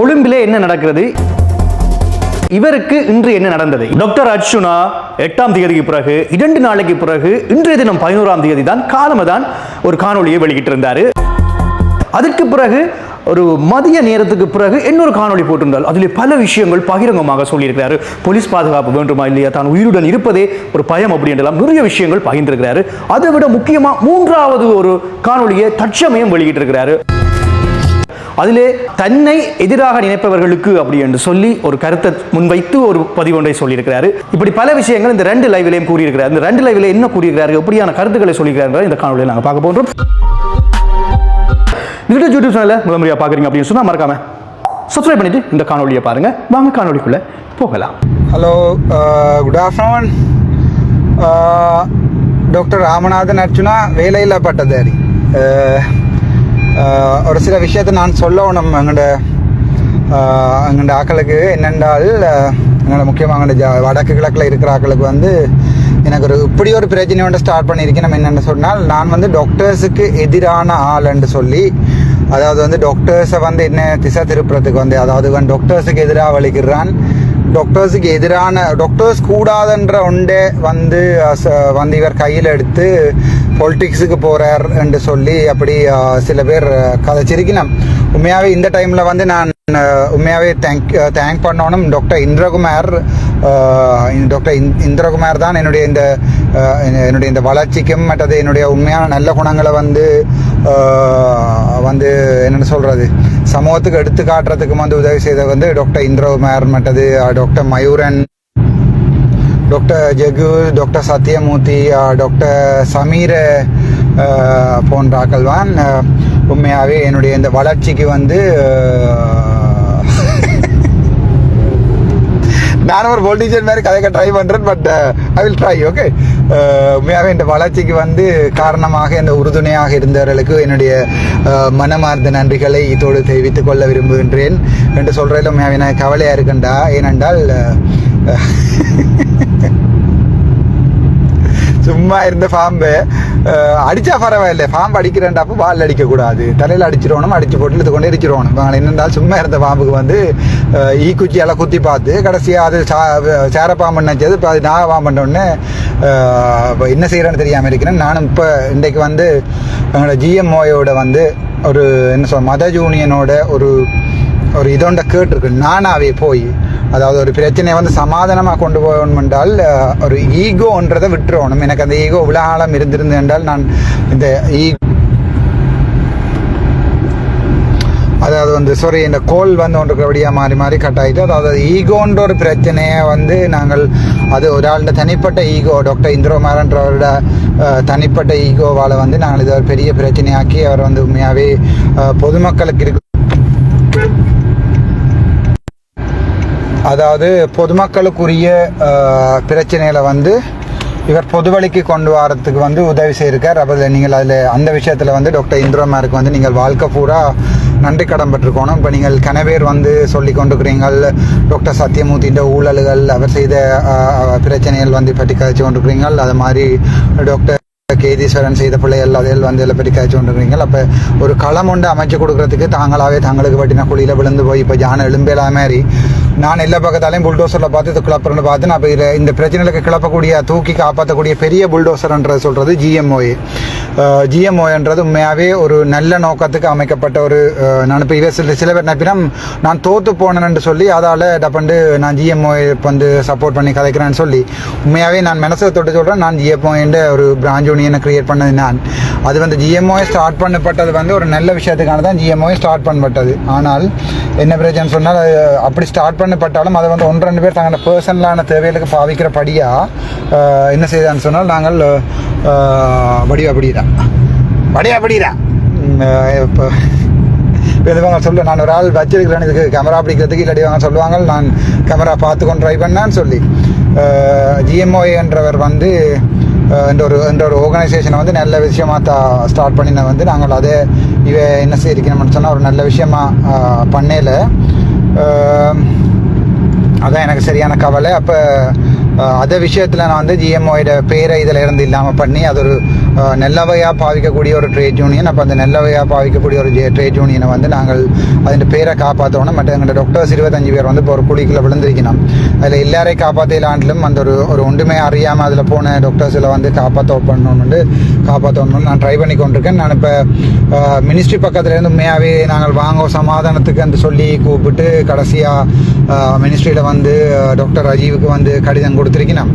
கொழும்பிலே என்ன நடக்கிறது, இவருக்கு இன்று என்ன நடந்தது? டாக்டர் அர்ச்சுனா 8ஆம் தேதிக்கு பிறகு 2 நாளைக்கு பிறகு இன்றைய தினம் 11ஆம் தேதி தான் காலமதான் ஒரு காணொலியை வெளியிட்டிருந்தார். அதற்கு பிறகு ஒரு மதிய நேரத்துக்கு பிறகு இன்னொரு காணொலி போட்டிருந்தால் அதில் பல விஷயங்கள் பகிரங்கமாக சொல்லியிருக்கிறாரு. போலீஸ் பாதுகாப்பு வேண்டுமா இல்லையா, தான் உயிருடன் இருப்பதே ஒரு பயம் அப்படி என்றெல்லாம் நிறைய விஷயங்கள் பகிர்ந்திருக்கிறாரு. அதை விட முக்கியமாக 3வது ஒரு காணொலியை தற்சமயம் வெளியிட்டிருக்கிறாரு. அதிலே தன்னை எதிராக நினைப்பவர்களுக்கு அப்படி என்று சொல்லி ஒரு கருத்தை முன்வைத்து ஒரு பதிவு ஒன்றை சொல்லியிருக்கிறாரு. இப்படி பல விஷயங்கள் இந்த 2 லைவ்லையும் கூறியிருக்கிறார். இந்த 2 லைவ்ல என்ன கூறியிருக்கிறார்கள், எப்படியான கருத்துக்களை சொல்லியிருக்கிறார்கள் இந்த காணொலியை நாங்கள் பார்க்க போன்றோம். யூடியூப் சேனலை முதல் முறையாக பார்க்குறீங்க அப்படின்னு சொன்னால் மறக்காம சப்ஸ்கிரைப் பண்ணிட்டு இந்த காணொலியை பாருங்க. வாங்க காணொலிக்குள்ள போகலாம். Hello, good afternoon. Doctor Ramanathan Archuna வேலையில்லா பட்டதாரி. ஒரு சில விஷயத்தை நான் சொல்லணும் எங்கள்ட ஆக்களுக்கு. என்னென்றால் எங்களோட முக்கியமாக எங்கள்ட வடக்கு கிழக்கில் இருக்கிற ஆக்களுக்கு வந்து எனக்கு இப்படி ஒரு பிரச்சனையோட ஸ்டார்ட் பண்ணியிருக்கேன். நம்ம என்னென்னு சொன்னால், நான் வந்து டாக்டர்ஸுக்கு எதிரான ஆள்ன்னு சொல்லி, அதாவது வந்து டாக்டர்ஸை வந்து என்ன திசை திருப்புறத்துக்கு வந்து, அதாவது டாக்டர்ஸுக்கு எதிராக வலிக்கிறான், டாக்டர்ஸுக்கு எதிரான டாக்டர்ஸ் கூடாதுன்ற ஒன்றே வந்து இவர் கையில் எடுத்து பொலிட்டிக்ஸுக்கு போகிறார் என்று சொல்லி அப்படி சில பேர் கதைச்சிருக்கணும். உண்மையாகவே இந்த டைமில் வந்து நான் உண்மையாகவே தேங்க் பண்ணணும் டாக்டர் இந்திரகுமார். டாக்டர் இந்திரகுமார் தான் என்னுடைய இந்த வளர்ச்சிக்கும் மற்றது என்னுடைய உண்மையான நல்ல குணங்களை வந்து என்னென்னு சொல்கிறது, சமூகத்துக்கு எடுத்து காட்டுறதுக்கும் வந்து உதவி செய்த வந்து டாக்டர் இந்திரகுமார், மற்றது doctor Mayuran, doctor Jagu, doctor Sathyamurthy, doctor Sameera போன்ற ஆக்கள்வான் உண்மையாகவே என்னுடைய இந்த வளர்ச்சிக்கு வந்து நானும் ஒரு பொலிட்டிஷியன் மாதிரி கதைக்க ட்ரை பண்ணுறேன். But I will try. Okay, உண்மையாகவே இந்த வளர்ச்சிக்கு வந்து காரணமாக இந்த உறுதுணையாக இருந்தவர்களுக்கு என்னுடைய மனமார்ந்த நன்றிகளை இதோடு தெரிவித்துக் கொள்ள விரும்புகின்றேன் என்று சொல்கிறதில் உண்மையாகவே நான் கவலையாக இருக்கேன்டா. ஏனென்றால் சும்மா இருந்த பாம்பு அடித்தா பரவாயில்லை, பாம்பு அடிக்கிறேன்டாப்போ பால் அடிக்கக்கூடாது, தலையில் அடிச்சிடணும், அடித்து போட்டு இது கொண்டு எரிச்சிடணும். என்னென்றால் சும்மா இருந்த பாம்புக்கு வந்து ஈக்குச்சியெல்லாம் குத்தி பார்த்து கடைசியாக அது சேரப்பாம்பு நினச்சது. இப்போ அது நாகப்பாம்புன்னொடனே என்ன செய்கிறேன்னு தெரியாமல் இருக்கிறேன். நானும் இப்போ இன்றைக்கு வந்து எங்களோட ஜிஎம்ஓயோட வந்து ஒரு என்ன சொல் மத யூனியனோட ஒரு இதோண்ட கேட்டிருக்கு. நானாவே போய், அதாவது ஒரு பிரச்சனையை வந்து சமாதானமாக கொண்டு போகணும் என்றால் ஒரு ஈகோன்றதை விட்டுறணும். எனக்கு அந்த ஈகோ விழாலம் இருந்திருந்து என்றால் நான் இந்த அதாவது வந்து இந்த கோல் வந்து ஒன்றுக்கிறபடியாக மாறி கட் ஆகிட்டு, அதாவது ஈகோன்ற ஒரு பிரச்சனையை வந்து நாங்கள் அது ஒரு ஆளுடைய தனிப்பட்ட ஈகோ, டாக்டர் இந்திரகுமாரன்றவரோட தனிப்பட்ட ஈகோவால் வந்து நாங்கள் இதை ஒரு பெரிய பிரச்சனையாக்கி அவர் வந்து உண்மையாகவே பொதுமக்களுக்கு இருக்கு, அதாவது பொதுமக்களுக்குரிய பிரச்சனைகளை வந்து இவர் பொதுவழிக்கு கொண்டு வரத்துக்கு வந்து உதவி செய்திருக்கார். அப்போ நீங்கள் அந்த விஷயத்தில் வந்து டாக்டர் இந்திரகுமாருக்கு வந்து நீங்கள் வாழ்க்கை பூரா நன்றி கடன் பெற்றுக்கணும். இப்போ நீங்கள் கனவேர் வந்து சொல்லி கொண்டிருக்கிறீங்கள் டாக்டர் சத்யமூர்த்தின்ற ஊழல்கள், அவர் செய்த பிரச்சனைகள் வந்து பற்றி கழிச்சு கொண்டிருக்கிறீங்கள். அது மாதிரி டாக்டர் கேதீஸ்வரன் செய்த பிள்ளைகள் அதில் வந்து இதில் பற்றி காய்ச்சி கொண்டிருக்கிறீங்க. அப்போ ஒரு களம் ஒன்று அமைச்சு கொடுக்குறதுக்கு தாங்களாகவே தங்களுக்கு பட்டினா குழியில் விழுந்து போய் இப்போ ஜான எலும்பேலா மாதிரி நான் எல்லா பக்கத்தாலையும் புல்டோசரில் பார்த்து இது கிளப்புறன்னு பார்த்து நான் இப்போ இந்த பிரச்சனைகளுக்கு கிளப்பக்கூடிய தூக்கி காப்பாற்றக்கூடிய பெரிய புல்டோசர்ன்றது சொல்கிறது ஜிஎம்ஓன்றது உண்மையாகவே ஒரு நல்ல நோக்கத்துக்கு அமைக்கப்பட்ட ஒரு நான் இப்போ சில பேர் நப்பினம் நான் தோற்று போனேன்னு சொல்லி அதால் டப்பண்டு நான் ஜிஎம்ஓ வந்து சப்போர்ட் பண்ணி கதைக்கிறேன்னு சொல்லி உண்மையாகவே நான் மனசை தொட்டு சொல்கிறேன். நான் ஜிஎம்ஓன்ற ஒரு பிரான்ச் யூனியனை கிரியேட் பண்ணது நான். அது வந்து ஜிஎம்ஓ ஸ்டார்ட் பண்ணப்பட்டது வந்து ஒரு நல்ல விஷயத்துக்கான தான் ஜிஎம்ஓ ஸ்டார்ட் பண்ணப்பட்டது. ஆனால் என்ன பிரச்சனை சொன்னால் அப்படி ஸ்டார்ட் பண்ணப்பட்டாலும் அதை வந்து 1-2 பேர் தங்களோட பர்சனலான தேவைகளுக்கு பாவிக்கிறபடியாக என்ன செய்தான்னு சொன்னால் நாங்கள் படியா இப்போ இதுவாங்க சொல்ல நான் ஒரு ஆள் வச்சிருக்கிறேன் இதுக்கு கேமரா பிடிக்கிறதுக்கு, இல்லாட்டி வாங்க சொல்லுவாங்க நான் கேமரா பார்த்துக்கொண்டு ட்ரை பண்ணான்னு சொல்லி ஜிஎம்ஓஏன்றவர் வந்து என்ற ஒரு ஆர்கனைசேஷனை வந்து நல்ல விஷயமாக ஸ்டார்ட் பண்ணின வந்து நாங்கள் அதை என்ன செய்யணும்னு சொன்னால் ஒரு நல்ல விஷயமாக பண்ணல. அதான் எனக்கு சரியான கவலை. அப்போ அதே விஷயத்தில் நான் வந்து ஜிஎம்ஓட பேரை இதில் இருந்து இல்லாமல் பண்ணி அது ஒரு நல்லவையாக பாவிக்கக்கூடிய ஒரு ட்ரேட் யூனியன். அப்போ அந்த நல்லவையாக பாவிக்கக்கூடிய ஒரு ட்ரேட் யூனியனை வந்து நாங்கள் அதன் பேரை காப்பாற்றணும். மற்ற எங்களோட டாக்டர்ஸ் 25 பேர் வந்து இப்போ ஒரு குழிக்குள்ள விழுந்திருக்கணும். அதில் எல்லாரையும் காப்பாற்றலாண்டிலும் அந்த ஒரு ஒன்றுமே அறியாமல் அதில் போன டாக்டர்ஸில் வந்து காப்பாற்றணும்னு நான் ட்ரை பண்ணி கொண்டிருக்கேன். நான் இப்போ மினிஸ்ட்ரி பக்கத்துலேருந்து உண்மையாகவே நாங்கள் வாங்க சமாதானத்துக்கு என்று சொல்லி கூப்பிட்டு கடைசியாக மினிஸ்ட்ரியில் வந்து டாக்டர் ராஜீவுக்கு வந்து கடிதம் கொடுத்துருக்கணும்.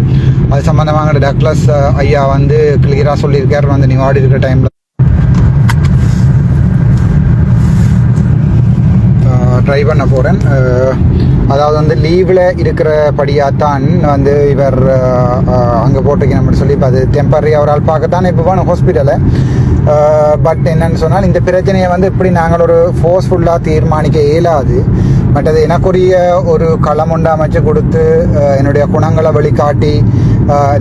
அது சம்மந்தமாக டக்ளஸ் ஐயா வந்து கிளியராக சொல்லியிருக்கார். வந்து நீ வாடி இருக்கிற டைமில் ட்ரை பண்ண போகிறேன். அதாவது வந்து லீவில் இருக்கிறபடியாகத்தான் வந்து இவர் அங்கே போட்டிருக்கணும்னு சொல்லி இப்போ அது டெம்பரரியாக ஒரு ஆள் பார்க்கத்தானே இப்போ வேணும் ஹாஸ்பிட்டலில். பட் என்னென்னு சொன்னால் இந்த பிரச்சனையை வந்து இப்படி நாங்கள் ஒரு ஃபோர்ஸ்ஃபுல்லாக தீர்மானிக்க இயலாது. பட் அது எனக்குரிய ஒரு களம் உண்டு அமைச்சு கொடுத்து என்னுடைய குணங்களை வழிகாட்டி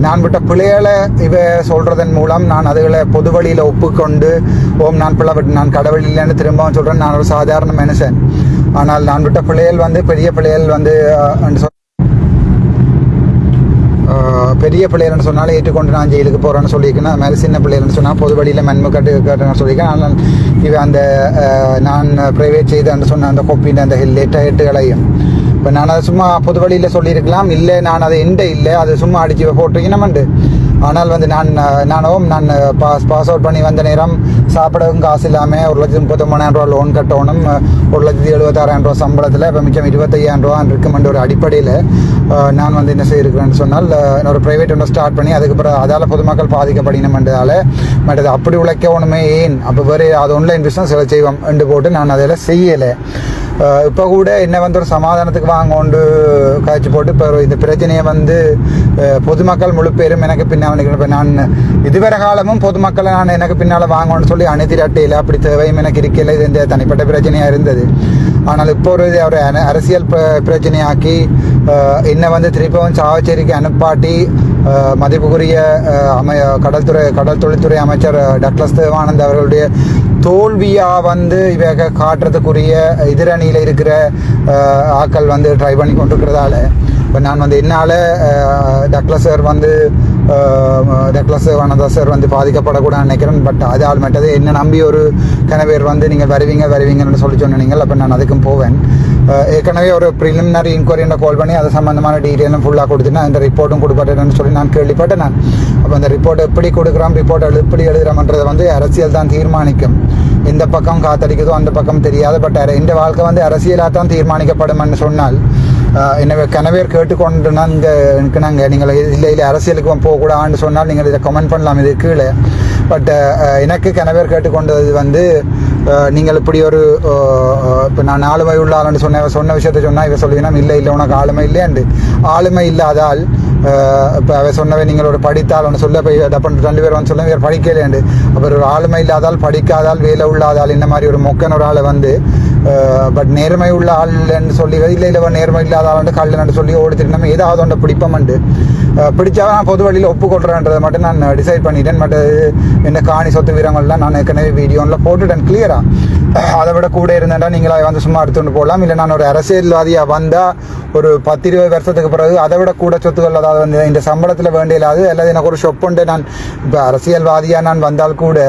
நான் விட்ட பிள்ளைகளை இவ சொல்கிறதன் மூலம் நான் அதுகளை பொது வழியில் ஒப்புக்கொண்டு நான் பிள்ளை நான் கடவுள் இல்லைன்னு திரும்பவும் சொல்கிறேன். நான் ஒரு சாதாரண மனுஷன். ஆனால் நான் விட்ட பிள்ளைகள் வந்து பெரிய பிள்ளைகள் வந்து பெரிய பிள்ளைகள்னு சொன்னாலும் ஏற்றுக்கொண்டு நான் ஜெயிலுக்கு போகிறேன்னு சொல்லியிருக்கேன். அது மாதிரி சின்ன பிள்ளைகள்னு சொன்னால் பொது வழியில் மென்மை கட்டுன்னு சொல்லியிருக்கேன். ஆனால் இவன் அந்த நான் ப்ரைவேட் செய்தேன்னு சொன்ன அந்த கொப்பின் அந்த ஹெட்டுகளையும் இப்போ நான் அதை சும்மா பொது வழியில் சொல்லியிருக்கலாம். இல்லை நான் அதை இல்லை அது சும்மா அடித்து போட்டிருக்கணும்ண்டு. ஆனால் வந்து நான் பாஸ் அவுட் பண்ணி வந்த நேரம் சாப்பிடவும் காசு இல்லாமல் 1,39,000 லோன் கட்டணும். 1,76,000 சம்பளத்தில் இப்போ மிச்சம் 25,000 இருக்குமென்ற ஒரு அடிப்படையில் நான் வந்து என்ன செய்திருக்கிறேன்னு சொன்னால் ஒரு ப்ரைவேட் ஒன்று ஸ்டார்ட் பண்ணி அதுக்கப்புறம் அதால் பொதுமக்கள் பாதிக்கப்படணுமென்றதால் மற்றது அப்படி உழைக்கணுமே ஏன் அப்போ வேறு அது ஆன்லைன் பிஸ்னஸ் செய்வோம் என்று போட்டு நான் அதில் செய்யலை. இப்போ கூட என்ன வந்து ஒரு சமாதானத்துக்கு வாங்கொண்டு காய்ச்சி போட்டு இப்போ இந்த பிரச்சனையை வந்து பொதுமக்கள் முழு பேரும் எனக்கு பின்னால் இப்போ நான் இதுவரை காலமும் பொதுமக்களை நான் எனக்கு பின்னால் வாங்கணும்னு சொல்லி அணைத்திரட்டையில் அப்படி தேவையும் எனக்கு இருக்கல. இது இந்த தனிப்பட்ட பிரச்சனையாக இருந்தது. ஆனால் இப்போ ஒரு அரசியல் பிரச்சனையாக்கி என்னை வந்து திருப்பவும் சாவச்சேரிக்கு அனுப்பாட்டி மதிப்புக்குரிய கடல் தொழில்துறை அமைச்சர் டக்ளஸ் தேவானந்த் அவர்களுடைய தோல்வியாக வந்து இவங்க காட்டுறதுக்குரிய எதிரணியில் இருக்கிற ஆக்கள் வந்து ட்ரை பண்ணி கொண்டிருக்கிறதால இப்போ நான் வந்து என்னால் டக்ளஸ் தேவானந்தா சார் வந்து பாதிக்கப்படக்கூடாதுன்னு நினைக்கிறேன். பட் அதால் மற்றது என்ன நம்பி ஒரு கணவர் வந்து நீங்கள் வருவீங்கன்னு சொல்லி சொன்னீங்கள். அப்போ நான் அதுக்கும் போவேன். ஏற்கனவே ஒரு ப்ரிலிமினரி இன்கொயரின்னு கால் பண்ணி அது சம்மந்தமான டீட்டெயிலும் ஃபுல்லாக கொடுத்துட்டு அந்த ரிப்போர்ட்டும் கொடுப்பட்டேன்னு சொல்லி நான் கேள்விப்பட்டேன். நான் அப்போ அந்த ரிப்போர்ட் எப்படி கொடுக்குறோம் ரிப்போர்ட் எப்படி எழுதுகிறோம்ன்றதை வந்து அரசியல் தான் தீர்மானிக்கும். எந்த பக்கம் காத்தடிக்குதோ அந்த பக்கம் தெரியாது. பட் இந்த வாழ்க்கை வந்து அரசியலாக தான் தீர்மானிக்கப்படும்னு சொன்னால் எனவே கணவர் கேட்டுக்கொண்டுனா நாங்கள் நீங்கள் இல்லை அரசியலுக்கு போகக்கூடாதுன்னு சொன்னால் நீங்கள் இதை கமெண்ட் பண்ணலாம் இது கீழே. பட் எனக்கு கணவர் கேட்டுக்கொண்டது வந்து நீங்கள் இப்படி ஒரு இப்போ நான் ஆளுமை உள்ள ஆளுன்னு சொன்ன விஷயத்த சொன்னால் இவ சொல்லுவீங்கன்னா இல்லை உனக்கு ஆளுமை இல்லையாண்டு. ஆளுமை இல்லாதால் இப்போ அவ சொன்னவை நீங்கள் ஒரு படித்தால் ஒன்று சொல்ல போய் டப்பன் 2 பேர் வந்து சொல்ல வேறு படிக்கலேண்டு. அப்புறம் ஒரு ஆளுமை இல்லாதால் படிக்காதால் வேலை உள்ளாதால் இந்த மாதிரி ஒரு மொக்கன் ஒரு ஆளை வந்து பட் நேர்மை உள்ள ஆள்ன்னு சொல்லி இல்லை நேர்மை இல்லாத ஆளுண்டு கல்லுன்னு சொல்லி ஓடித்துட்டு நம்ம ஏதாவது ஒன்றை பிடிப்போம்ண்டு பிடிச்சா நான் பொது வழியில் ஒப்புக்கொள்கிறேன்றதை மட்டும் நான் டிசைட் பண்ணிட்டேன். பட் என்ன காணி சொத்து வீரங்கள்லாம் நான் ஏற்கனவே வீடியோவில் போட்டுட்டேன் கிளியராக. அதை விட கூட இருந்தேன்டா நீங்களா வந்து சும்மா எடுத்துகிட்டு போகலாம். இல்லை நான் ஒரு அரசியல்வாதியாக வந்தால் ஒரு 10-20 வருஷத்துக்கு பிறகு அதை விட கூட சொத்துக்கள் அதாவது வந்து இந்த சம்பளத்தில் வேண்டியலாது அல்லது எனக்கு ஒரு ஷொப்புண்டு நான் இப்போ அரசியல்வாதியாக நான் வந்தால் கூட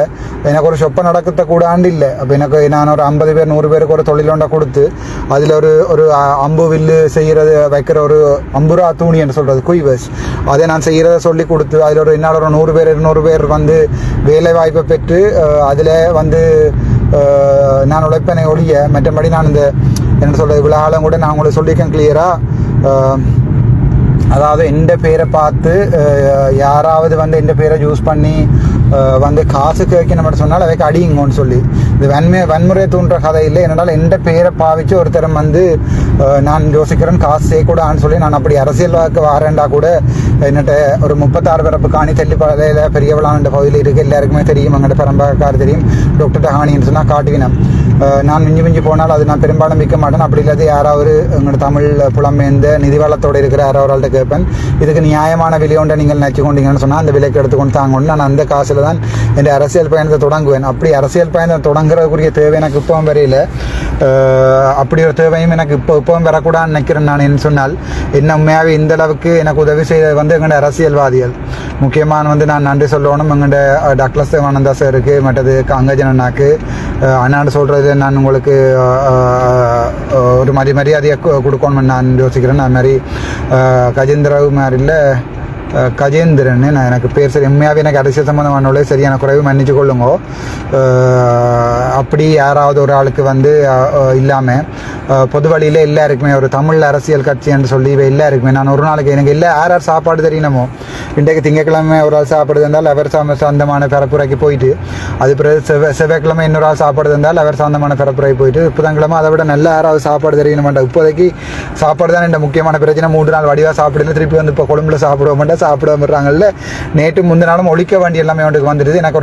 எனக்கு ஒரு ஷொப்பை நடக்கக்கூடாண்டு இல்லை. அப்போ எனக்கு நான் ஒரு 50 பேர் 100 பேருக்கு ஒரு தொழிலொண்டை கொடுத்து அதில் ஒரு அம்பு வில்லு செய்கிறது வைக்கிற ஒரு அம்புரா தூணி என்று சொல்கிறது குய்வஸ் அதை நான் செய்கிறத சொல்லி கொடுத்து அதில் ஒரு என்னால் ஒரு 100 பேர் 200 பேர் வந்து வேலை வாய்ப்பை பெற்று அதில் வந்து நான் உழைப்பனை ஒழிய மற்றபடி நான் இந்த என்ன சொல்கிறது விழாலம் கூட நான் உங்களுக்கு சொல்லியிருக்கேன் கிளியராக. அதாவது எந்த பேரை பார்த்து யாராவது வந்து எந்த பேரை யூஸ் பண்ணி வந்து காசு கேட்கணும் சொன்னால் அவைக்கு அடியுங்கன்னு சொல்லி இது வன்முறை தூண்டுற கதை இல்லை. என்னால் எந்த பேரை பாவிச்சு ஒருத்தரம் வந்து நான் யோசிக்கிறேன் காசு செய்யக்கூடாதுன்னு சொல்லி நான் அப்படி அரசியல் வரேன்டா கூட என்னட்ட ஒரு 36 பிறப்பு காணி தெல்லிப்பாளையில் பெரியவளான பகுதியில் இருக்குது. எல்லாருக்குமே தெரியும். அங்கிட்ட பெரம்பாக்கார் தெரியும். டாக்டர் ஹானின்னு சொன்னால் காட்டுவினம். நான் மிஞ்சி போனால் அது நான் பெரும்பாலும் விற்க மாட்டேன். அப்படி இல்லாத யாராவது எங்களோட தமிழ் புலம்பெயர்ந்த நிதிவளத்தோடு இருக்கிற யாராவராள்கிட்ட கேட்பேன். இதுக்கு நியாயமான விலையோண்ட நீங்கள் நினச்சி கொண்டீங்கன்னு சொன்னால் அந்த விலைக்கு எடுத்துக்கொண்டு தாங்கன்னு நான் அந்த காசில் காலத்தில் தான் என் அரசியல் பயணத்தை தொடங்குவேன். அப்படி அரசியல் பயணத்தை தொடங்குறதுக்குரிய தேவை எனக்கு இப்போவும் வரையில், அப்படி ஒரு தேவையும் எனக்கு இப்போவும் வரக்கூடாதுன்னு நினைக்கிறேன். நான் என்ன சொன்னால் என்ன உண்மையாகவே இந்த அளவுக்கு எனக்கு உதவி செய்தது வந்து எங்களோட அரசியல்வாதிகள். முக்கியமான வந்து நான் நன்றி சொல்லணும் எங்கள்ட டக்ளஸ் தேவானந்தா சாருக்கு, மற்றது அங்கஜனனாக்கு அண்ணாண்டு சொல்கிறது நான் உங்களுக்கு ஒரு மரியாதையை கொடுக்கணும்னு நான் யோசிக்கிறேன். அது மாதிரி கஜேந்திரவு மாதிரில கஜேந்திரன், நான் எனக்கு பேர் சரி உண்மையாகவே எனக்கு அரசியல் சம்மந்தமானவர்களே சரியான குறைவு மன்னிச்சு கொள்ளுங்க. அப்படி யாராவது ஒரு ஆளுக்கு வந்து இல்லாமல் பொது வழியில் எல்லாருக்குமே ஒரு தமிழ் அரசியல் கட்சி என்று சொல்லி இவை எல்லாருக்குமே நான் ஒரு நாளைக்கு எனக்கு இல்லை யார் யார் சாப்பாடு தெரியணுமோ, இன்றைக்கு திங்கக்கிழமை ஒரு ஆள் சாப்பாடு தந்தால் அவர் சொந்தமான பரப்புரைக்கு போயிட்டு, அது பிறகு செவ்வாய்க்கிழமை இன்னொரு ஆள் சாப்பாடு தந்தால் அவர் சொந்தமான பரப்புரைக்கு போயிட்டு, புதன்கிழமை அதை விட நல்ல யாராவது சாப்பாடு தெரியணுமாட்டா. இப்போதைக்கு சாப்பாடு தான் இந்த முக்கியமான பிரச்சனை. 3 நாள் வடிவாக சாப்பிடல, திருப்பி வந்து இப்போ கொழும்புல சாப்பிட மாட்டேன் சாப்பிட விடுறாங்கல்ல. நேற்று முந்தினாலும் ஒழிக்க வேண்டிய எல்லாமே ஒன்றுக்கு வந்துடுது. எனக்கு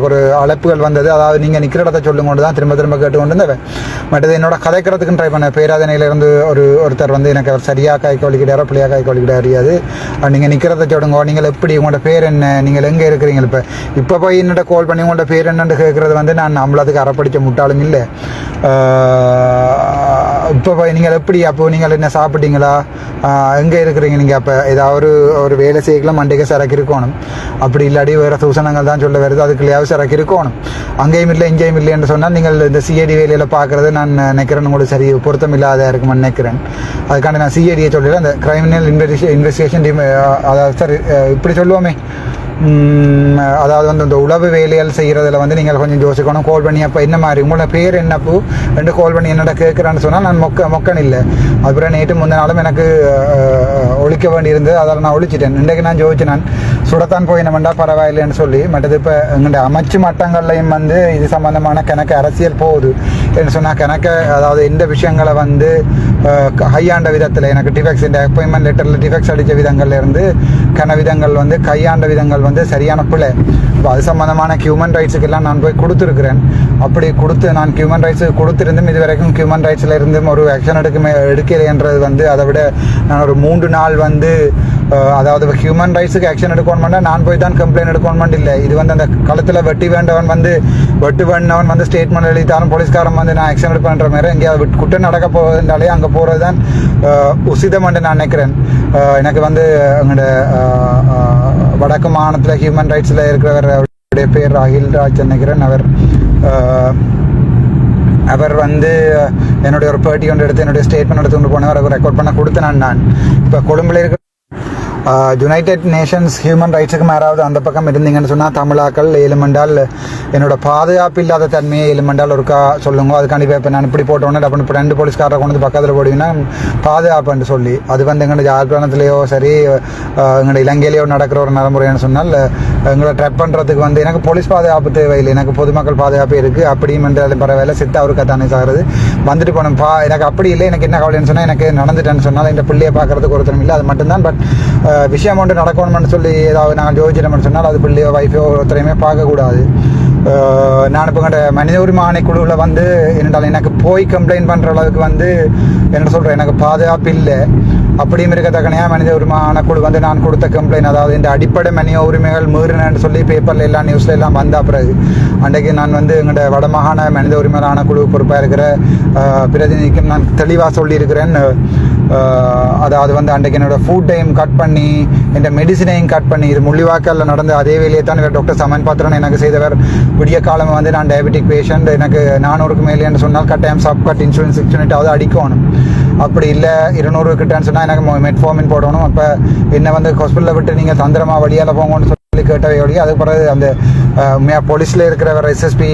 ஒரு அழைப்புகள் வந்தது. அதாவது நீங்கள் நிற்கிற இடத்த சொல்லும் கொண்டு தான் திரும்ப கேட்டு கொண்டு இருந்தவன். மற்றது என்னோட கதைக்கிறதுக்குன்னு ட்ரை பண்ண பேராதனையிலேருந்து ஒருத்தர் வந்து எனக்கு அவர் சரியாக கை கவலிக்கிட்டாரோ பிள்ளையாக கை கவலிக்கிட்டா அறியாது. நீங்கள் நிற்கிறத சொல்லுங்க, நீங்கள் எப்படி உங்களோட பேர் என்ன, நீங்கள் எங்கே இருக்கிறீங்க, இப்போ போய் என்னோட கால் பண்ணி உங்களோட பேர் என்னன்னு கேட்குறது வந்து நான் நம்மளதுக்கு அறப்படித்த முட்டாளும் இல்லை. இப்போ போய் நீங்கள் எப்படி, அப்போது நீங்கள் என்ன சாப்பிட்டீங்களா, எங்கே இருக்கிறீங்க, நீங்கள் அப்போ ஏதாவது ஒரு வேலை செய்யலாம் மண்டைக்கு சரக்கு இருக்கணும். அப்படி இல்லாடி வேறு சூசனங்கள் தான் சொல்ல வருது, அதுக்குள்ளேயாவது சரக்கு இருக்கணும். அங்கேயும் இல்லை இங்கேயும் இல்லை என்று சொன்னால் நீங்கள் இந்த சிஐடி வேலையில் பார்க்குறது நான் நினைக்கிறேன் உங்களுக்கு சரி பொருத்தம் இல்லாத இருக்குமென்னு நினைக்கிறேன். அதுக்காண்டி நான் சிஐடியை சொல்லல, அந்த கிரிமினல் இன்வெஸ்டிகேஷன் டீம், அதாவது சார் இப்படி சொல்லுவோமே, அதாவது வந்து இந்த உளவு வேலைகள் செய்கிறதுல வந்து நீங்கள் கொஞ்சம் யோசிக்கணும். கால் பண்ணி அப்போ என்ன மாதிரி உங்களோட பேர் என்னப்போ ரெண்டு கால் பண்ணி என்னோட கேட்குறான்னு சொன்னால் நான் மொக்கன் இல்லை. அப்புறம் நேற்று முந்தின நாளும் எனக்கு ஒழிக்க வேண்டியிருந்தது, அதில் நான் ஒழிச்சிட்டேன். இன்றைக்கு நான் ஜோதிச்சு நான் சுடத்தான் போயினமெண்டா பரவாயில்லைன்னு சொல்லி. மற்றது இப்போ எங்கள்ட அமைச்சு மட்டங்கள்லையும் வந்து இது சம்மந்தமான கணக்கு அரசியல் போகுது என்று சொன்னால் கணக்கு, அதாவது இந்த விஷயங்களை வந்து கையாண்ட விதத்தில் எனக்கு டிஃபெக்ட்ஸ் இந்த அப்பாயின்மெண்ட் லெட்டரில் டிஃபெக்ட்ஸ் அடித்த விதங்கள்லேருந்து விதங்கள் வந்து கையாண்ட விதங்கள் வந்து சரியான பிள்ளை. இப்போ அது சம்மந்தமான ஹியூமன் ரைட்ஸுக்கெல்லாம் நான் போய் கொடுத்துருக்குறேன். அப்படி கொடுத்து நான் ஹியூமன் ரைட்ஸுக்கு கொடுத்துருந்தும் இது வரைக்கும் ஹியூமன் ரைட்ஸில் இருந்தும் ஒரு ஆக்ஷன் எடுக்கலைன்றது வந்து அதை விட நான் ஒரு 3 நாள் வந்து அதாவது ஹியூமன் ரைட்ஸுக்கு ஆக்ஷன் எடுக்கணும்னா நான் போய் தான் கம்ப்ளைண்ட் எடுக்கணுமெண்ட் இல்லை. இது வந்து அந்த களத்தில் வெட்டி வேண்டவன் வந்து ஸ்டேட்மெண்ட் எழுதித்தாலும் போலீஸ்காரன் வந்து நான் ஆக்ஷன் எடுப்பேன்ற மாதிரி எங்கேயாவது குற்றம் நடக்க போவதுனாலே அங்கே போகிறது தான் உசிதம் என்று நான் நினைக்கிறேன். எனக்கு வந்து எங்களோட வடக்கு மாநிலத்தில் ஹியூமன் ரைட்ஸில் இருக்கிறவருடைய பேர் அகில் ராஜ் நினைக்கிறேன். அவர் வந்து என்னுடைய ஒரு பேட்டி ஒன்று எடுத்து என்னுடைய ஸ்டேட்மெண்ட் எடுத்து கொண்டு போனவர் ரெக்கார்ட் பண்ண கொடுத்தேன். நான் இப்போ கொழும்புல இருக்கிற யுனைடெட் நேஷன்ஸ் ஹியூமன் ரைட்ஸுக்கு மேலாவது அந்த பக்கம் இருந்தீங்கன்னு சொன்னால் தமிழாக்கள் ஏழுமண்டால் என்னோட பாதுகாப்பு இல்லாத தன்மையை ஏழுமண்டால் ஒருக்கா சொல்லுங்க. அதுக்காண்டி இப்போ நான் இப்படி போட்டோன்னே அப்போ இப்போ 2 போலீஸ்காரரை கொண்டு பக்கத்தில் போடுவீங்கன்னா பாதுகாப்புன்னு சொல்லி அது வந்து எங்களோட யாழ்ப்பாணத்துலேயோ சரி எங்களோட இலங்கையிலேயோ நடக்கிற ஒரு நடைமுறைன்னு சொன்னால் எங்களை ட்ரெப் பண்ணுறதுக்கு வந்து எனக்கு போலீஸ் பாதுகாப்பு தேவையில்லை, எனக்கு பொதுமக்கள் பாதுகாப்பு இருக்குது. அப்படியும் என்றாலும் பரவாயில்ல, சித்தா அவருக்கு தானே சாகிறது வந்துட்டு போனோம். எனக்கு அப்படி இல்லை, எனக்கு என்ன கவலைன்னு சொன்னால் எனக்கு நடந்துட்டேன்னு சொன்னால் இந்த பிள்ளையை பார்க்குறதுக்கு ஒருத்தரும் இல்லை, அது மட்டும்தான். பட் விஷயம் ஒன்று நடக்கணும்னு சொல்லி ஏதாவது நாங்கள் யோசிச்சிட்டோம்னு சொன்னால் அது பிள்ளையோ வைஃபோ ஒருத்தரையுமே பார்க்கக்கூடாது. நான் இப்போ எங்கள்கிட்ட மனித உரிமை ஆணைக்குழுவில் வந்து என்னென்றால் எனக்கு போய் கம்ப்ளைண்ட் பண்ணுற அளவுக்கு வந்து என்ன சொல்கிறேன், எனக்கு பாதுகாப்பு இல்லை. அப்படியும் இருக்கத்தக்கனையாக மனித உரிமை ஆணைக்குழு வந்து நான் கொடுத்த கம்ப்ளைண்ட், அதாவது இந்த அடிப்படை மனித உரிமைகள் மீறினு சொல்லி பேப்பரில் எல்லாம் நியூஸில் எல்லாம் வந்த பிறகு அன்றைக்கு நான் வந்து எங்களோட வடமாகாண மனித உரிமை ஆணைக்குழு பொறுப்பாக இருக்கிற பிரதிநிதிக்கும் நான் தெளிவாக சொல்லியிருக்கிறேன். அதாவது வந்து அன்றைக்கு என்னோடய ஃபுட் டைம் கட் பண்ணி இந்த மெடிசினையும் கட் பண்ணி இது முள்ளிவாக்கல்ல நடந்த அதே வேலையை தான் டாக்டர் சமன் பாத்திரன் எனக்கு செய்தவர். விடிய காலம் வந்து நான் டயபெட்டிக் பேஷண்ட், எனக்கு 400க்கு மேலேன்னு சொன்னால் கட்டாயம் சப்கட் இன்சூரன்ஸ் 6 யூனிட்டாவது அடிக்கணும். அப்படி இல்லை 200 கிட்டன்னு சொன்னால் எனக்கு மெட்ஃபார்மின் போடணும். அப்போ என்னை வந்து ஹாஸ்பிட்டலில் விட்டு நீங்கள் தந்திரமாக வழியால் போங்கன்னு சொல்லி கேட்டவை ஒழிய அதுக்கு பிறகு அந்த போலீஸில் இருக்கிறவர் எஸ்எஸ்பி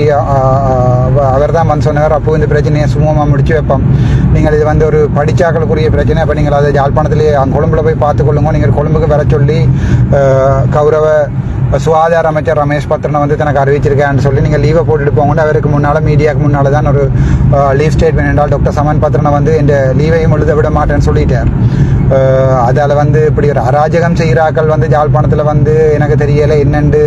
அவர் தான் வந்து சொன்னவர். அப்போ இந்த பிரச்சனையை சுமூகமாக முடிச்சு வைப்போம். நீங்கள் இது வந்து ஒரு படித்தாக்களுக்குரிய பிரச்சனை. அப்போ நீங்கள் அதை யாழ்ப்பாணத்திலேயே கொழும்புல போய் பார்த்துக்கொள்ளுங்க. நீங்கள் கொழும்புக்கு வர சொல்லி கௌரவ சுகாதார அமைச்சர் ரமேஷ் பத்ரனை வந்து தனக்கு அறிவிச்சிருக்கேன்னு சொல்லி நீங்கள் லீவை போட்டுட்டு போங்க. அவருக்கு முன்னால் மீடியாவுக்கு முன்னால் தான் ஒரு லீவ் ஸ்டேட்மெண்ட் என்றால் டாக்டர் சமன் பத்ரனை வந்து இந்த லீவையும் எழுத விட மாட்டேன்னு சொல்லிட்டார். அதால் வந்து இப்படி ஒரு அராஜகம் செய்கிறாக்கள் வந்து யாழ்ப்பாணத்தில் வந்து எனக்கு தெரியலை என்னென்று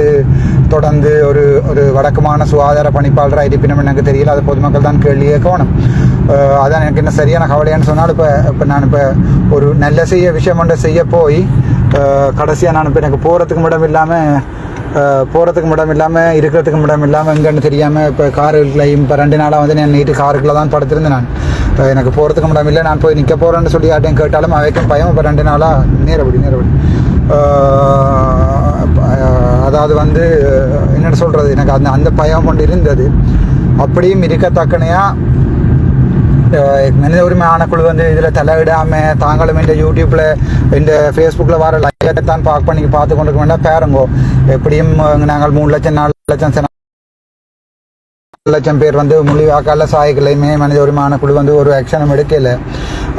தொடர்ந்து ஒரு வடக்குமான சுகாதார பணிப்பாளராக இருப்பினும் எனக்கு தெரியல. அது பொதுமக்கள் தான் கேள்வி கேட்கணும். அதான் எனக்கு என்ன சரியான கவலையான்னு சொன்னால் இப்போ நான் ஒரு நல்ல விஷயம் ஒன்றை செய்ய போய் கடைசியாக நான் இப்போ எனக்கு போகிறதுக்கு மட்டும் இல்லாமல் போகிறதுக்கு இடம் இல்லாமல் இருக்கிறதுக்கு இடம் இல்லாமல் எங்கன்னு தெரியாமல் இப்போ காருலையும் இப்போ 2 நாளாக வந்து நான் நைட்டு காருக்குள்ளே தான் படுத்திருந்தேன் நான். எனக்கு போகிறதுக்கு இடம் இல்லை, நான் போய் நிற்க போகிறேன்னு சொல்லி யார்ட்டையும் கேட்டாலும் அவைக்கும் பயம். இப்போ 2 நாளாக நேரப்படி அதாவது வந்து என்னென்னு சொல்கிறது, எனக்கு அந்த பயம் கொண்டு இருந்தது. அப்படியும் இருக்கத்தக்கனையாக மனித உரிமை ஆணைக்குழு வந்து இதில் தலையிடாமல் தாங்களும் இந்த யூடியூப்பில் இந்த ஃபேஸ்புக்கில் வர லைவை தான் பார்த்து கொண்டிருக்க வேண்டாம். பேருங்கோ எப்படியும் நாங்கள் 3 லட்சம் 4 லட்சம் பேர் வந்து வாக்காளர் சாய்களையுமே மனித உரிமை ஆணைக்குழு வந்து ஒரு ஆக்ஷனும் எடுக்கலை.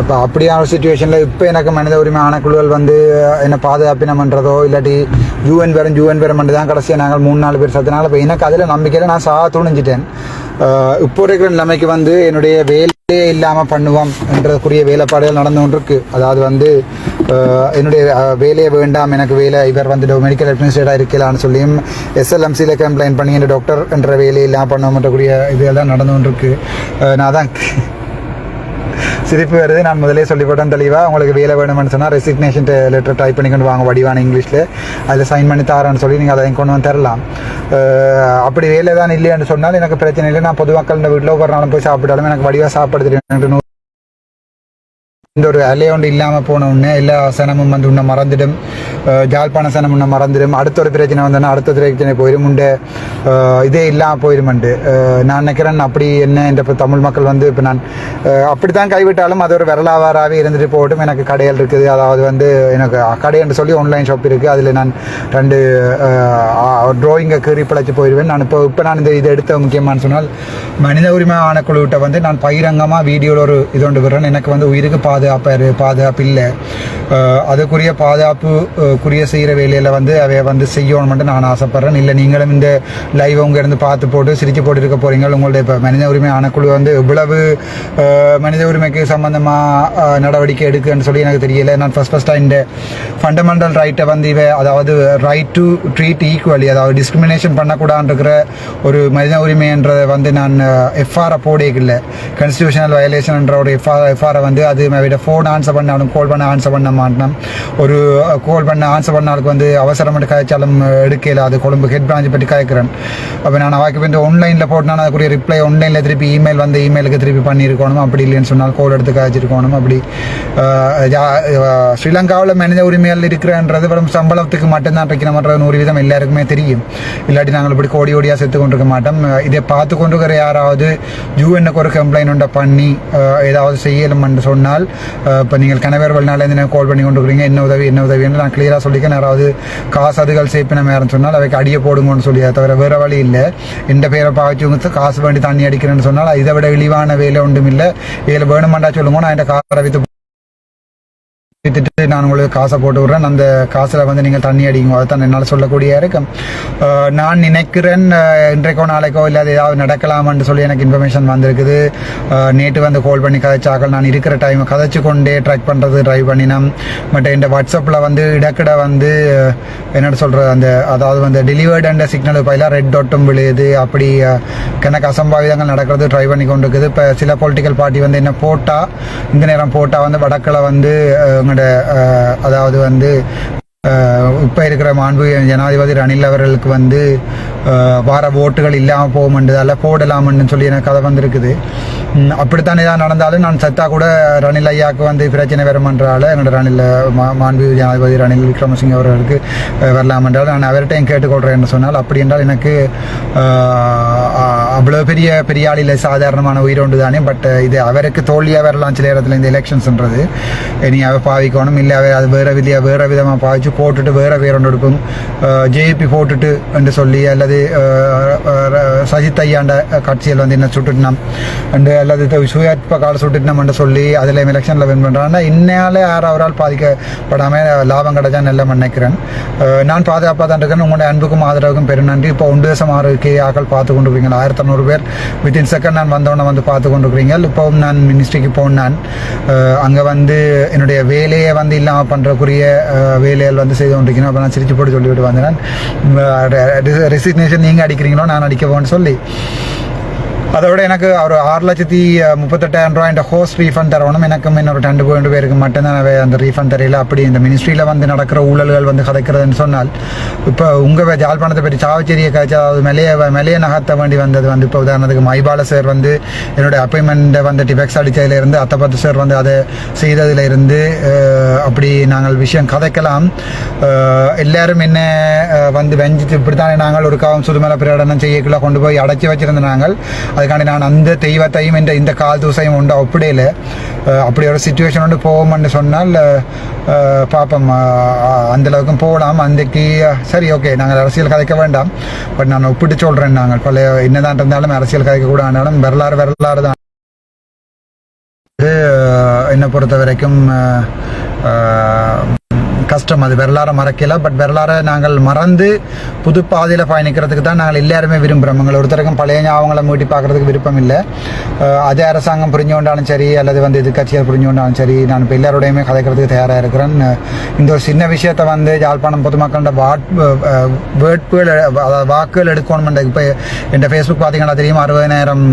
அப்போ அப்படியான ஒரு சுச்சுவேஷனில் இப்போ எனக்கு மனித உரிமை ஆணைக்குழுக்கள் வந்து என்ன பாதுகாப்பினம் பண்ணுறதோ இல்லாட்டி யூஎன் பெறும் பண்ணி தான் கடைசியாக நாங்கள் 3-4 பேர் சத்தினால இப்போ எனக்கு அதில் நம்பிக்கையில் நான் துணிஞ்சிட்டேன். இப்போ இருக்கிற நிலைமைக்கு வந்து என்னுடைய வேலையே இல்லாமல் பண்ணுவோம் என்றதுக்குரிய வேலைப்பாடுகள் நடந்து கொண்டிருக்கு. அதாவது வந்து என்னுடைய வேலையை வேண்டாம், எனக்கு வேலை இவர் வந்து மெடிக்கல் அட்மினிஸ்ட்ரேட்டாக இருக்கலான்னு சொல்லியும் SLMCயில் கம்ப்ளைண்ட் பண்ணி இந்த டாக்டர் என்ற வேலையை இல்லாமல் பண்ணுவோம்ன்றக்கூடிய இதெல்லாம் நடந்து கொண்டிருக்கு. நான் தான் சிரிப்பு வருது. நான் முதலே சொல்லிவிட்டேன் தெளிவாக, உங்களுக்கு வேலை வேணும்னு சொன்னால் ரெசிக்னேஷன் லெட்டர் டைப் பண்ணி கொண்டு வாங்க வடிவான இங்கிலீஷில், அதில் சைன் பண்ணி தரேன்னு சொல்லி நீங்கள் அதை கொண்டு வந்து தரலாம். அப்படி வேலை தான் இல்லைன்னு சொன்னால் எனக்கு பிரச்சனை இல்லை. நான் பொதுமக்கள் இந்த வீட்டில் ஒரு நாளும் போய் சாப்பிட்டாலும் எனக்கு வடிவாக சாப்பிட தெரியும். இந்த ஒரு அலைய ஒன்று இல்லாமல் போன உடனே எல்லா சனமும் வந்து உன்னை மறந்துடும், ஜாழ்ப்பாண சனம் உன்னை மறந்துடும். அடுத்த ஒரு பிரச்சனை வந்தோன்னா அடுத்த பிரச்சனை போயிடும், உண்டு இதே இல்லாமல் போயிடுமெண்டு நான் நினைக்கிறேன். அப்படி என்ன இந்த இப்போ தமிழ் மக்கள் வந்து இப்போ நான் அப்படி தான் கைவிட்டாலும் அது ஒரு வரலாவாராகவே இருந்துட்டு போகட்டும். எனக்கு கடைகள் இருக்குது, அதாவது வந்து எனக்கு கடைன்னு சொல்லி ஆன்லைன் ஷாப் இருக்குது, அதில் நான் 2 ட்ராயிங்கை கீறி பிழைச்சி போயிடுவேன். நான் இப்போ நான் இந்த இதை எடுத்த முக்கியமானு சொன்னால் மனித உரிமை ஆணைக்குழுவிட்ட வந்து நான் பகிரங்கமாக வீடியோவில் ஒரு இது கொண்டு விடுறேன். எனக்கு வந்து உயிருக்கு பாதுகாப்பு இல்லை, அதுக்குரிய பாதுகாப்புக்குரிய செய்கிற வேலையில் வந்து அவை வந்து செய்யணும்னு நான் ஆசைப்பட்றேன். இல்லை நீங்களும் இந்த லைவ் உங்க இருந்து பார்த்து போட்டு சிரிச்சு போட்டு இருக்க போகிறீங்க. உங்களுடைய இப்போ மனித உரிமை ஆணைக்குழு வந்து இவ்வளவு மனித உரிமைக்கு சம்பந்தமாக நடவடிக்கை எடுக்குன்னு சொல்லி எனக்கு தெரியல. நான் ஃபஸ்ட்டாக இந்த ஃபண்டமெண்டல் ரைட்டை வந்து அதாவது ரைட் டு ட்ரீட் ஈக்குவலி, அதாவது டிஸ்கிரிமினேஷன் பண்ணக்கூடாதுன்னு இருக்கிற ஒரு மனித உரிமைன்றதை வந்து நான் எஃப்ஆரை போடேக்கில்லை. கான்ஸ்டியூஷனல் வயலேஷன்ன்ற ஒரு எஃப்ஆரை வந்து அது ஃபோன் ஆன்சர் பண்ணாலும் கால் பண்ண ஆன்சர் பண்ண மாட்டேன். ஒரு கால் பண்ண ஆன்சர் பண்ணாலுக்கு வந்து அவசரமாட்டு காய்ச்சாலும் எடுக்கல. அது கொழும்பு ஹெட் பிரான்ச் பற்றி காய்க்கிறேன். அப்போ நான் அவாக்கு வந்து ஆன்லைனில் போட்டேன்னா அதுக்குரிய ரிப்ளை ஆன்லைனில் திருப்பி இமெயில் வந்து இமெயிலுக்கு திருப்பி பண்ணியிருக்கணும். அப்படி இல்லைன்னு சொன்னால் கோல் எடுத்து காய்ச்சிருக்கணும். அப்படி ஸ்ரீலங்காவில் மனித உரிமைகள் இருக்கிறன்றது வெறும் சம்பளத்துக்கு மட்டும்தான் இருக்கிற 100% எல்லாருக்குமே தெரியும். இல்லாட்டி நாங்கள் இப்படி கோடியாக செத்து கொண்டிருக்க மாட்டோம். இதை பார்த்து கொண்டிருக்கிற யாராவது யூஎன்னுக்கு ஒரு கம்ப்ளைண்ட் ஒன்றை பண்ணி ஏதாவது செய்யலும்னு சொன்னால், இப்போ நீங்கள் கணவர் வெளிநாட்டிலேருந்து கால் பண்ணி கொண்டு இருக்கிறீங்க, என்ன உதவின்னு நான் கிளியராக சொல்லிக்கிறேன். யாராவது காசு அதுகள் சேப்பினம் யாருன்னு சொன்னால் அவைக்கு அடியை போடுங்கன்னு சொல்லி, தவிர வேறு வழி இல்லை. இந்த பேரை பாய்ச்சி காசு வேண்டி தண்ணி அடிக்கிறேன்னு சொன்னால் இதை விட இழிவான வேலை ஒன்றும் இல்லை. இதில் வேணுமெண்டா சொல்லுங்க, நான் இந்த காரை வித்துட்டு நான் உங்களுக்கு காசை போட்டு விட்றேன், அந்த காசில் வந்து நீங்கள் தண்ணி அடிங்க. அதுதான் என்னால் சொல்லக்கூடிய இருக்கும். நான் நினைக்கிறேன் இன்றைக்கோ நாளைக்கோ இல்லாத ஏதாவது நடக்கலாமான்னு சொல்லி எனக்கு இன்ஃபர்மேஷன் வந்திருக்குது. நேற்று வந்து கால் பண்ணி கதைச்சாக்கள், நான் இருக்கிற டைம் கதைச்சு கொண்டே ட்ராக் பண்ணுறது ட்ரைவ் பண்ணினேன். பட் இந்த வாட்ஸ்அப்பில் வந்து இடக்கிட வந்து என்னென்னு சொல்கிறது, அந்த அதாவது வந்து டெலிவர்டு அண்ட் சிக்னல் பயிலாக ரெட் டாட்டும் விழுது. அப்படி எனக்கு அசம்பாவிதங்கள் நடக்கிறது ட்ரை பண்ணி கொண்டு இருக்குது. இப்போ சில பொலிட்டிக்கல் பார்ட்டி வந்து என்ன போட்டால் இந்த நேரம் போட்டால் வந்து வடக்கில் வந்து அதாவது வந்து இப்போ இருக்கிற மாண்பு ஜனாதிபதி ரணில் அவர்களுக்கு வந்து வார ஓட்டுகள் இல்லாமல் போகுமென்றதால போடலாம்னு சொல்லி எனக்கு கதை வந்திருக்குது. அப்படித்தான் ஏதாவது நடந்தாலும் நான் சத்தா கூட ரணில் ஐயாவுக்கு வந்து பிரச்சனை வருமன்றால என்னோட ரணில் மாண்பு ஜனாதிபதி ரணில் விக்ரமசிங்க அவர்களுக்கு வரலாமென்றால் நான் அவர்கிட்டையும் கேட்டுக்கொள்கிறேன்னு சொன்னால், அப்படி என்றால் எனக்கு அவ்வளோ பெரிய ஆள் இல்லை, சாதாரணமான உயிரோண்டு தானே. பட் இது அவருக்கு தோல்வியாக வரலாம் சில இடத்துல இந்த எலெக்ஷன்ஸ்ன்றது. இனி அவர் பாவிக்கணும், இல்லை அவர் அது வேறு விதமாக பாவிச்சு போட்டுட்டு வேறு ஒன்று எடுக்கும், ஜேபி போட்டுட்டு என்று சொல்லி, அல்லது சஜித் ஐயாண்ட கட்சியில் வந்து என்ன சுட்டுட்டினோம் அண்டு அல்லது சுயற்ப கால சுட்டுட்டினோம் என்று சொல்லி அதில் எலெக்ஷனில் வின் பண்ணுறாங்கன்னா இன்னையாலே யாராவரால் பாதிக்கப்படாமல் லாபம் கிடைச்சான்னு எல்லாம் நினைக்கிறேன். நான் பாதுகாப்பாக தான் இருக்கேன். உங்களுடைய அன்புக்கும் ஆதரவுக்கும் பெரும் நன்றி. இப்போ 1.6K ஆக்கள் பார்த்து கொண்டு இருக்கிறீங்க, 1500 பேர் வித்தின் செகண்ட் நான் வந்தவொன்னே வந்து பார்த்து கொண்டு இருக்கிறீங்க. இப்போவும் நான் மினிஸ்ட்ரிக்கு போனேன், அங்கே வந்து என்னுடைய வேலையை வந்து இல்லாமல் பண்ணுறக்குரிய வேலைகள் வந்து செய்து கொண்டிருக்கணும். அப்போ நான் சிரிச்சு போட்டு சொல்லிவிட்டு வந்தேன், ரெசிக்னேஷன் நீங்கள் அடிக்கிறீங்களோ நான் அடிக்க போன்னு சொல்லி. அதோட எனக்கு ஒரு 6,38,000 இந்த ஹோஸ்ட் ரீஃபண்ட் தரணும். எனக்கும் இன்னொரு 2 பேருக்கு மட்டும்தான் அந்த ரீஃபண்ட் தெரியல. அப்படி இந்த மினிஸ்ட்ரியில் வந்து நடக்கிற ஊழல்கள் வந்து கதைக்கிறதுன்னு சொன்னால் இப்போ உங்கள் ஜாழ்ப்பாணத்தை பற்றி சாவச்சேரியை காய்ச்சி அதாவது மெலையை நகர்த்த வேண்டி வந்தது வந்து இப்போ உதாரணத்துக்கு மைபால சார் வந்து என்னுடைய அப்பாயின்மெண்ட்டை வந்து டிஃபெக்ஸ் அடித்ததுலேருந்து அத்தப்பத்து சார் வந்து அதை செய்ததுலேருந்து அப்படி நாங்கள் விஷயம் கதைக்கலாம். எல்லாரும் என்ன வந்து வெஞ்சிட்டு இப்படித்தானே நாங்கள் ஒரு காவம் சுதுமலை பிரகடனம் செய்யக்குள்ள கொண்டு போய் அடைச்சி வச்சிருந்த நாங்கள் அதுக்காண்டி நான் அந்த தெய்வத்தையும் இந்த கால் தூசையும் உண்டு அப்படியில அப்படி ஒரு சுச்சுவேஷன் ஒன்று போவோம்னு சொன்னால் பார்ப்போம். அந்தளவுக்கும் போகலாம். அன்றைக்கு சரி ஓகே நாங்கள் அரசியல் கதைக்க வேண்டாம். பட் நான் ஒப்பிட்டு சொல்கிறேன். நாங்கள் பல என்னதான் இருந்தாலும் அரசியல் கதைக்க கூட ஆனாலும் வரலாறு தான். என்னை பொறுத்த வரைக்கும் கஷ்டம். அது வரலாறு மறக்கல. பட் வரலாறை நாங்கள் மறந்து புது பாதையில் பயணிக்கிறதுக்கு தான் நாங்கள் எல்லாருமே விரும்புகிறோம். எங்களை ஒருத்தருக்கும் பழைய ஞாபகங்களை மீட்டி பார்க்குறதுக்கு விருப்பம் இல்லை. அதே அரசாங்கம் புரிஞ்சு கொண்டாலும் சரி அல்லது வந்து எதிர்கட்சிகள் புரிஞ்சு கொண்டாலும் சரி நான் இப்போ எல்லாரோடையுமே கதைக்கிறதுக்கு தயாராக இருக்கிறேன். இந்த ஒரு சின்ன விஷயத்தை வந்து யாழ்ப்பாணம் பொதுமக்களோட வேட்புகள் அதாவது வாக்குகள் எடுக்கணும். இப்போ என் ஃபேஸ்புக் பார்த்தீங்கன்னா தெரியும் 60,000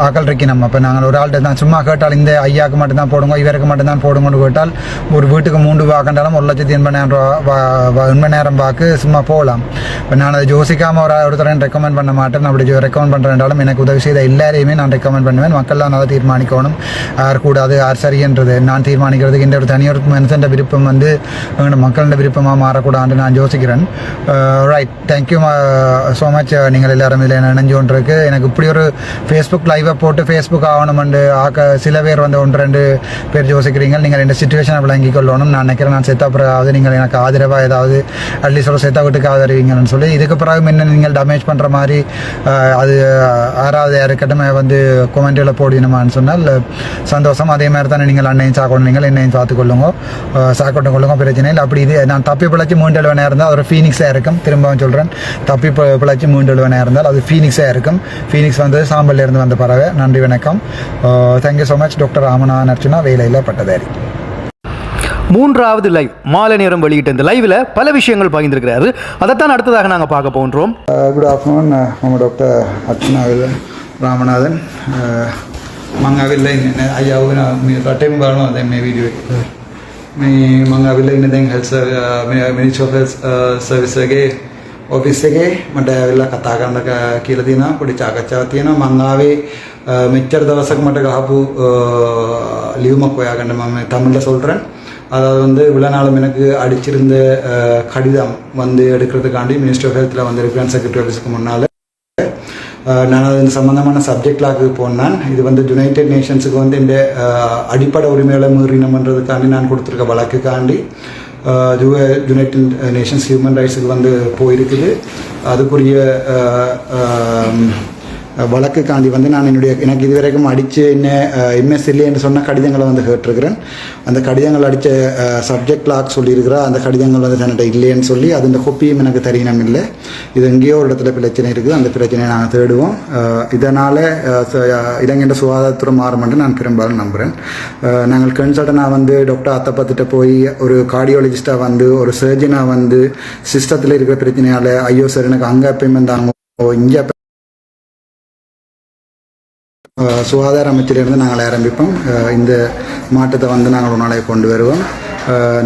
ஆக்கள் இருக்கணும். அப்போ நாங்கள் ஒரு ஆள்கிட்ட தான் சும்மா கேட்டால் இந்த ஐயாவுக்கு மட்டும்தான் போடுங்க இவருக்கு மட்டும்தான் போடுங்கன்னு கேட்டால் ஒரு வீட்டுக்கு 3 வாக்கண்டாலும் 1,80,000 வாக்கு சும்மா போகலாம். இப்போ நான் அதை யோசிக்காமல் ஒருத்தரையும் ரெக்கமெண்ட் பண்ண மாட்டேன். நான் அப்படி ரெக்கமெண்ட் பண்ணுறேன்றாலும் எனக்கு உதவி செய்த எல்லாரையுமே நான் ரெக்கமெண்ட் பண்ணுவேன். மக்கள்லாம் அதை தீர்மானிக்கணும் யார் கூடாது யார் சரின்றது. நான் தீர்மானிக்கிறதுக்கு இந்த ஒரு தனியொரு மனுஷன் விருப்பம் வந்து மக்களோட விருப்பமாக மாறக்கூடாதுன்னு நான் யோசிக்கிறேன். Right, thank you so much. நீங்கள் எல்லாரும் இதில் நினைஞ்சு கொண்டிருக்கு. எனக்கு இப்படி ஒரு ஃபேஸ்புக் லைவை போட்டு ஃபேஸ்புக் ஆகணுமெண்டு சில பேர் வந்து 1-2 பேர் யோசிக்கிறீங்க. நீங்கள் இந்த சுச்சுவேஷனை விளங்கி கொள்ளணும். நான் நினைக்கிறேன் நான் செத்தா பிறகு நீங்கள் எனக்கு ஆதரவாக ஏதாவது அட்லீஸ்ட் ஒரு செத்தா வீட்டுக்கு ஆதரவீங்கன்னு சொல்லி இதுக்கு பிறகு என்ன நீங்கள் டேமேஜ் பண்ணுற மாதிரி அது யாருக்கட்டும் வந்து கொமெண்ட்டில் போடணுமான்னு சொன்னால் சந்தோஷம். அதே மாதிரி தானே நீங்கள் அன்னையும் சாக்கணும் நீங்கள் என்னையும் சாத்துக்கொள்ளுங்க சாக்கொண்டு கொள்ளுங்க பிரச்சனை இல்லை. அப்படி இது நான் தப்பி பிழைச்சி 3-7 இருந்தால் அது ஒரு ஃபீனிக்ஸாக இருக்கும். திரும்பவும் சொல்கிறேன் தப்பி பிழைச்சி 3-7 இருந்தால் அது ஃபீனிக்ஸாக இருக்கும். ஃபீனிக்ஸ் வந்து சாம்பல்லேருந்து வந்த பறவை. நன்றி வணக்கம். Thank you so much. Doctor Ramanathan Archuna வேலையில் பட்டதாரி. 3வது லைவ் மாலை நேரம் வெளியிட்ட இந்த லைவில் பல விஷயங்கள் பகிர்ந்திருக்கிறாரு. அதைத்தான் அடுத்ததாக நாங்கள் பார்க்க போன்றோம். Good afternoon. நம்ம டாக்டர் அர்ச்சனா ராமநாதன் ಮಂಗಾವಿಲ್ಲ ಇನ್ನೇನೆ ಅಯ್ಯಾವು ಟೈಮ್ ಬರೋಣ ಅದೇ ಮೇ ವಿಡಿಯೋ ಮೇ ಮಂಗಾವಿಲ್ಲ ಇನ್ನದಂಗೆ ಹೆಲ್ತ್ ಮಿನಿಸ್ಟ್ರಿ ಆಫ್ ಹೆಲ್ತ್ ಸರ್ವಿಸ್ಗೆ ಆಫೀಸಿಗೆ ಮತ್ತೆ ಅವೆಲ್ಲ ಕತ್ತಾಗಂದಾಗ ಕೀಲದಿನ ಪುಡಿ ಚಾಕಚಾತಿನ ಮಂಗಾವಿ மெச்சர் தவசக்கு மட்டும் காப்பு லீவ் மக்கோயாகண்ட மேம் தமிழில் சொல்கிறேன். அதாவது வந்து இவ்வளோ நாளும் எனக்கு அடிச்சிருந்த கடிதம் வந்து எடுக்கிறதுக்காண்டி மினிஸ்ட்ரி ஆஃப் ஹெல்த்தில் வந்து இருக்கிறேன். செக்ரட்டரி ஆஃபீஸுக்கு முன்னால் நான் அது சம்மந்தமான சப்ஜெக்ட் லாக்கு போனேன். இது வந்து யுனைடெட் நேஷன்ஸுக்கு வந்து இந்த அடிப்படை உரிமைகளை மீறினம்ன்றதுக்காண்டி நான் கொடுத்துருக்க வழக்குக்காண்டி யுனைடெட் நேஷன்ஸ் ஹியூமன் ரைட்ஸுக்கு வந்து போயிருக்குது. அதுக்குரிய வழக்குக்காண்டி வந்து நான் எனக்கு இதுவரைக்கும் அடித்து என்ன எம்எஸ் இல்லைன்னு சொன்ன கடிதங்களை வந்து கேட்டிருக்கிறேன். அந்த கடிதங்கள் அடித்த சப்ஜெக்ட் லாக் சொல்லியிருக்கிறா. அந்த கடிதங்கள் வந்து தன்னிட்ட இல்லைன்னு சொல்லி அது இந்த கொப்பியும் எனக்கு தெரியணும் இல்லை. இது எங்கேயோ ஒரு இடத்துல பிரச்சனை இருக்குது. அந்த பிரச்சனையை நாங்கள் தேடுவோம். இதனால் இளைஞர் சுகாதாரத்துறை மாறுமென்று நான் பெரும்பாலும் நம்புகிறேன். நாங்கள் கன்சல்டனாக வந்து டாக்டர் அத்தப்பத்திட்ட போய் ஒரு கார்டியாலஜிஸ்டாக வந்து ஒரு சர்ஜனாக வந்து சிஸ்டத்தில் இருக்கிற பிரச்சனையால் ஐயோ சார் எனக்கு அங்கே பேமெண்ட் தாங்க இங்கே சுகாதார அமைச்சிலிருந்து நாங்கள் ஆரம்பிப்போம். இந்த மாற்றத்தை வந்து நாங்கள் ஒரு நாளைக்கு கொண்டு வருவோம்.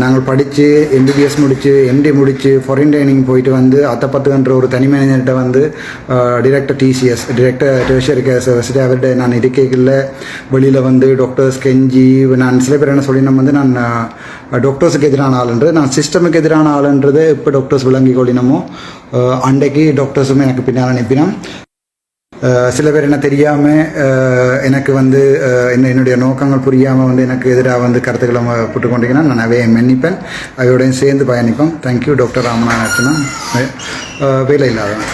நாங்கள் படித்து எம்பிபிஎஸ் முடித்து எம்டி முடித்து ஃபாரின் ட்ரைனிங் போயிட்டு வந்து அத்தப்பத்துன்ற ஒரு தனி மேனேஜர்கிட்ட வந்து director TCS director tertiary care service அவர்கிட்ட நான் இருக்கைகளில் வெளியில் வந்து டாக்டர்ஸ் கெஞ்சி நான் சில பேர் என்ன சொல்லினோம் வந்து நான் டாக்டர்ஸுக்கு எதிரான ஆளுன்றது நான் சிஸ்டமுக்கு எதிரான ஆளுன்றது இப்போ டாக்டர்ஸ் விளங்கி கொள்ளினமோ அன்றைக்கு டாக்டர்ஸுமே எனக்கு பின்னால் அனுப்பினோம். சில பேர் என்ன தெரியாமல் எனக்கு வந்து என்னுடைய நோக்கங்கள் புரியாமல் வந்து எனக்கு எதிராக வந்து கருத்துக்களை போட்டுக்கொண்டீங்கன்னா நான் அவையை மன்னிப்பேன். அவையோடையும் சேர்ந்து பயணிப்போம். தேங்க்யூ. டாக்டர் ராமநாதன் அர்ச்சனா வேலை இல்லாதவன்.